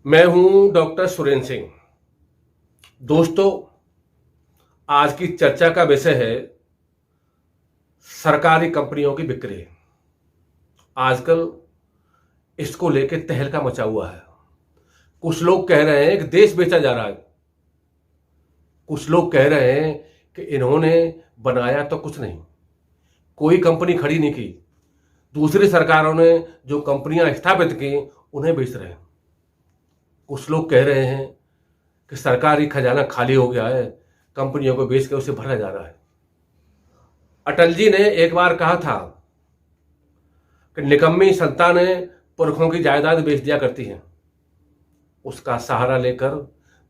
मैं हूं डॉक्टर सुरेंद्र सिंह। दोस्तों, आज की चर्चा का विषय है सरकारी कंपनियों की बिक्री। आजकल इसको लेकर तहलका मचा हुआ है। कुछ लोग कह रहे हैं कि देश बेचा जा रहा है। कुछ लोग कह रहे हैं कि इन्होंने बनाया तो कुछ नहीं, कोई कंपनी खड़ी नहीं की, दूसरी सरकारों ने जो कंपनियां स्थापित की उन्हें बेच रहे हैं। कुछ लोग कह रहे हैं कि सरकारी खजाना खाली हो गया है, कंपनियों को बेच के उसे भरा जा रहा है। अटल जी ने एक बार कहा था कि निकम्मी संतानें पुरखों की जायदाद बेच दिया करती हैं। उसका सहारा लेकर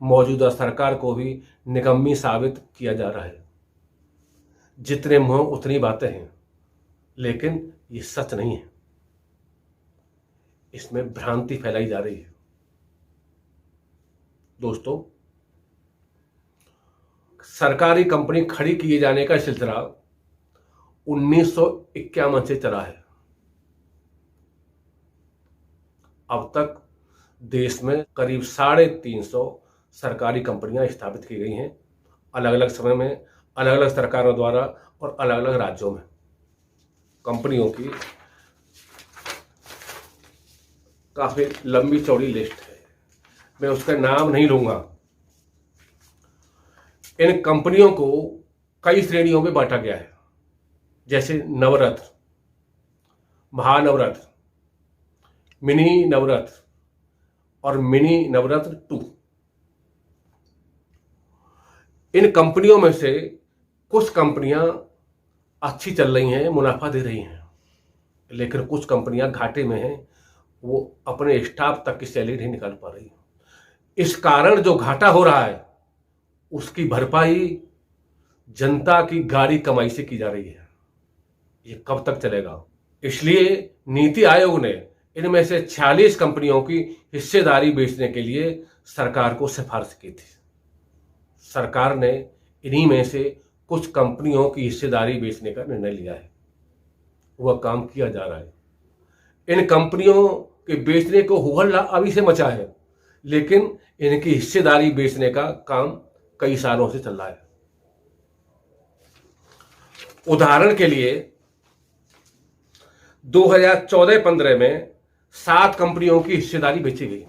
मौजूदा सरकार को भी निकम्मी साबित किया जा रहा है। जितने मुंह उतनी बातें हैं, लेकिन ये सच नहीं है। इसमें भ्रांति फैलाई जा रही है। दोस्तों, सरकारी कंपनी खड़ी किए जाने का सिलसिला 1951 से चला है। अब तक देश में करीब 350 सरकारी कंपनियां स्थापित की गई हैं, अलग अलग समय में, अलग अलग सरकारों द्वारा और अलग अलग राज्यों में। कंपनियों की काफी लंबी चौड़ी लिस्ट है, मैं उसका नाम नहीं लूंगा। इन कंपनियों को कई श्रेणियों में बांटा गया है, जैसे नवरत्न, महानवरत्न, मिनी नवरत्न और मिनी नवरत्न 2। इन कंपनियों में से कुछ कंपनियां अच्छी चल रही हैं, मुनाफा दे रही हैं, लेकिन कुछ कंपनियां घाटे में हैं, वो अपने स्टाफ तक की सैलरी नहीं निकाल पा रही। इस कारण जो घाटा हो रहा है उसकी भरपाई जनता की गाढ़ी कमाई से की जा रही है। ये कब तक चलेगा? इसलिए नीति आयोग ने इनमें से 46 कंपनियों की हिस्सेदारी बेचने के लिए सरकार को सिफारिश की थी। सरकार ने इन्हीं में से कुछ कंपनियों की हिस्सेदारी बेचने का निर्णय लिया है। वह काम किया जा रहा है। इन कंपनियों के बेचने को हो हल्ला अभी से मचा है, लेकिन इनकी हिस्सेदारी बेचने का काम कई सालों से चल रहा है। उदाहरण के लिए 2014-15 में 7 कंपनियों की हिस्सेदारी बेची गई।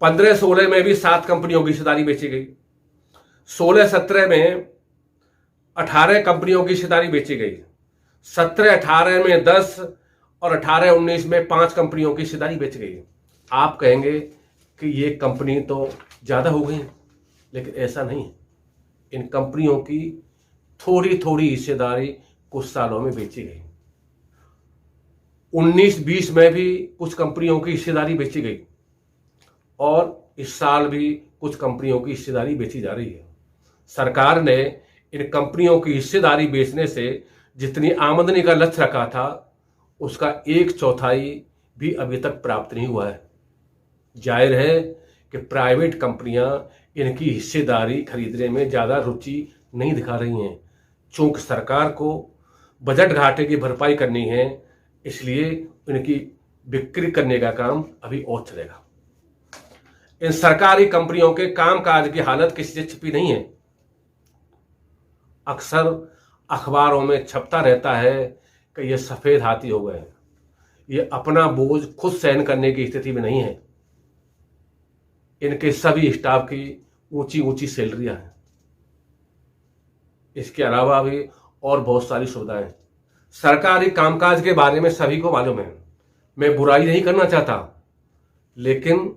15-16 में भी 7 कंपनियों की हिस्सेदारी बेची गई। 16-17 में 18 कंपनियों की हिस्सेदारी बेची गई। 17-18 में 10 और 18-19 में 5 कंपनियों की हिस्सेदारी बेची गई। आप कहेंगे कि ये कंपनी तो ज्यादा हो गई, लेकिन ऐसा नहीं। इन कंपनियों की थोड़ी थोड़ी हिस्सेदारी कुछ सालों में बेची गई। 19-20 में भी कुछ कंपनियों की हिस्सेदारी बेची गई और इस साल भी कुछ कंपनियों की हिस्सेदारी बेची जा रही है। सरकार ने इन कंपनियों की हिस्सेदारी बेचने से जितनी आमदनी का लक्ष्य रखा था, उसका 1/4 भी अभी तक प्राप्त नहीं हुआ है। जाहिर है कि प्राइवेट कंपनियां इनकी हिस्सेदारी खरीदने में ज्यादा रुचि नहीं दिखा रही हैं। चूंकि सरकार को बजट घाटे की भरपाई करनी है, इसलिए इनकी बिक्री करने का काम अभी और चलेगा। इन सरकारी कंपनियों के कामकाज की हालत किसी से छिपी नहीं है। अक्सर अखबारों में छपता रहता है कि ये सफेद हाथी हो गए, ये अपना बोझ खुद सहन करने की स्थिति में नहीं है। इनके सभी स्टाफ की ऊंची ऊंची सैलरियां हैं। इसके अलावा भी और बहुत सारी सुविधाएं। सरकारी कामकाज के बारे में सभी को मालूम है, मैं बुराई नहीं करना चाहता, लेकिन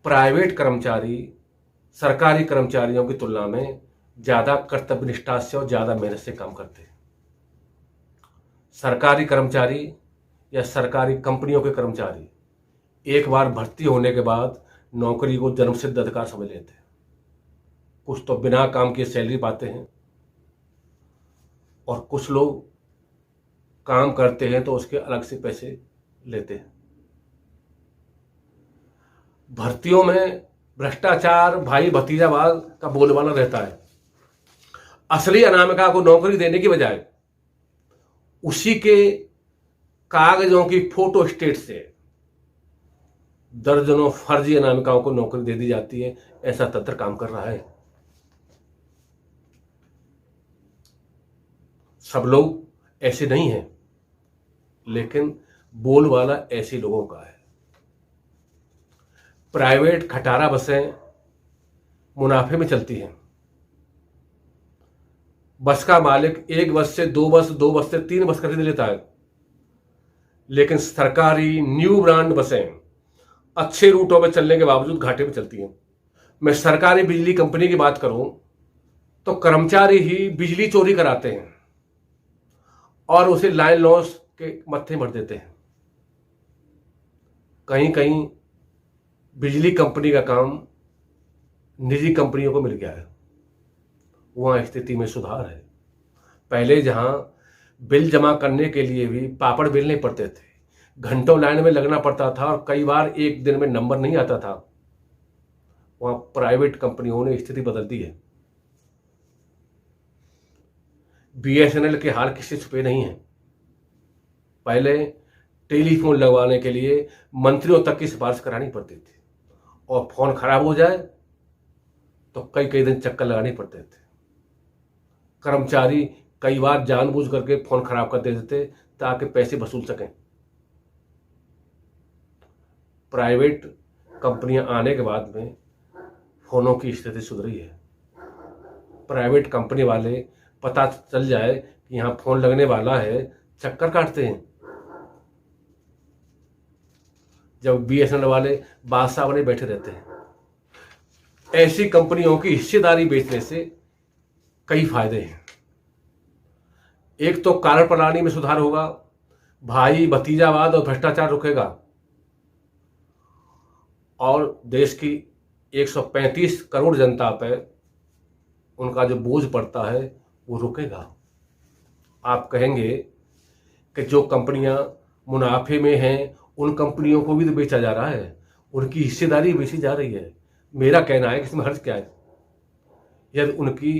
प्राइवेट कर्मचारी सरकारी कर्मचारियों की तुलना में ज्यादा कर्तव्यनिष्ठा से और ज्यादा मेहनत से काम करते हैं। सरकारी कर्मचारी या सरकारी कंपनियों के कर्मचारी एक बार भर्ती होने के बाद नौकरी को जन्मसिद्ध अधिकार समझ लेते हैं। कुछ तो बिना काम के सैलरी पाते हैं और कुछ लोग काम करते हैं तो उसके अलग से पैसे लेते हैं। भर्तियों में भ्रष्टाचार, भाई भतीजावाद का बोलबाला रहता है। असली अनामिका को नौकरी देने की बजाय उसी के कागजों की फोटो स्टेट से दर्जनों फर्जी अनामिकाओं को नौकरी दे दी जाती है। ऐसा तंत्र काम कर रहा है। सब लोग ऐसे नहीं हैं, लेकिन बोलबाला ऐसे लोगों का है। प्राइवेट खटारा बसें मुनाफे में चलती हैं। बस का मालिक एक बस से दो बस, दो बस से तीन बस खरीद लेता है, लेकिन सरकारी न्यू ब्रांड बसें अच्छे रूटों में चलने के बावजूद घाटे में चलती हैं। मैं सरकारी बिजली कंपनी की बात करूं तो कर्मचारी ही बिजली चोरी कराते हैं और उसे लाइन लॉस के मत्थे मर देते हैं। कहीं कहीं बिजली कंपनी का काम निजी कंपनियों को मिल गया है। वहां स्थिति में सुधार है। पहले जहां बिल जमा करने के लिए भी पापड़ बेलने पड़ते थे, घंटों लाइन में लगना पड़ता था और कई बार एक दिन में नंबर नहीं आता था, वहां प्राइवेट कंपनियों ने स्थिति बदल दी है। बीएसएनएल के हाल किससे छुपे नहीं है। पहले टेलीफोन लगवाने के लिए मंत्रियों तक की सिफारिश करानी पड़ती थी और फोन खराब हो जाए तो कई कई दिन चक्कर लगाने पड़ते थे। कर्मचारी कई बार जानबूझ करके फोन खराब कर देते ताकि पैसे वसूल सकें। प्राइवेट कंपनियां आने के बाद में फोनों की स्थिति सुधरी है। प्राइवेट कंपनी वाले पता चल जाए कि यहां फोन लगने वाला है, चक्कर काटते हैं। जब बीएसएनएल वाले बादशाह बने बैठे रहते हैं। ऐसी कंपनियों की हिस्सेदारी बेचने से कई फायदे हैं। एक तो कार्यप्रणाली में सुधार होगा, भाई भतीजावाद और भ्रष्टाचार रुकेगा और देश की 135 करोड़ जनता पर उनका जो बोझ पड़ता है वो रुकेगा। आप कहेंगे कि जो कंपनियां मुनाफे में हैं उन कंपनियों को भी तो बेचा जा रहा है, उनकी हिस्सेदारी बेची जा रही है। मेरा कहना है कि इसमें हर्ज क्या है। यदि उनकी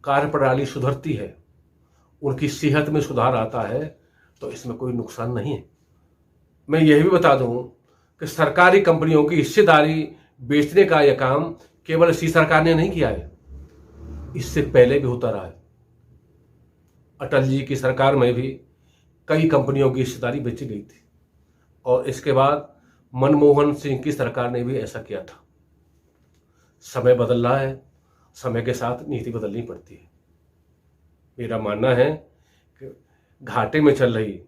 कार्यप्रणाली सुधरती है, उनकी सेहत में सुधार आता है तो इसमें कोई नुकसान नहीं है। मैं यह भी बता दूं कि सरकारी कंपनियों की हिस्सेदारी बेचने का यह काम केवल इसी सरकार ने नहीं किया है, इससे पहले भी होता रहा है। अटल जी की सरकार में भी कई कंपनियों की हिस्सेदारी बेची गई थी और इसके बाद मनमोहन सिंह की सरकार ने भी ऐसा किया था। समय बदल रहा है, समय के साथ नीति बदलनी पड़ती है। मेरा मानना है कि घाटे में चल रही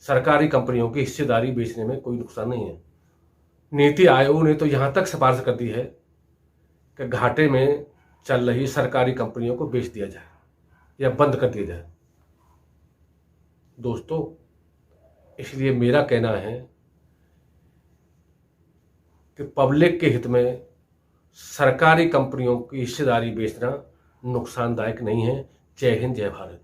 सरकारी कंपनियों की हिस्सेदारी बेचने में कोई नुकसान नहीं है। नीति आयोग ने तो यहां तक सिफारिश कर दी है कि घाटे में चल रही सरकारी कंपनियों को बेच दिया जाए या बंद कर दिया जाए। दोस्तों, इसलिए मेरा कहना है कि पब्लिक के हित में सरकारी कंपनियों की हिस्सेदारी बेचना नुकसानदायक नहीं है। जय हिंद, जय भारत।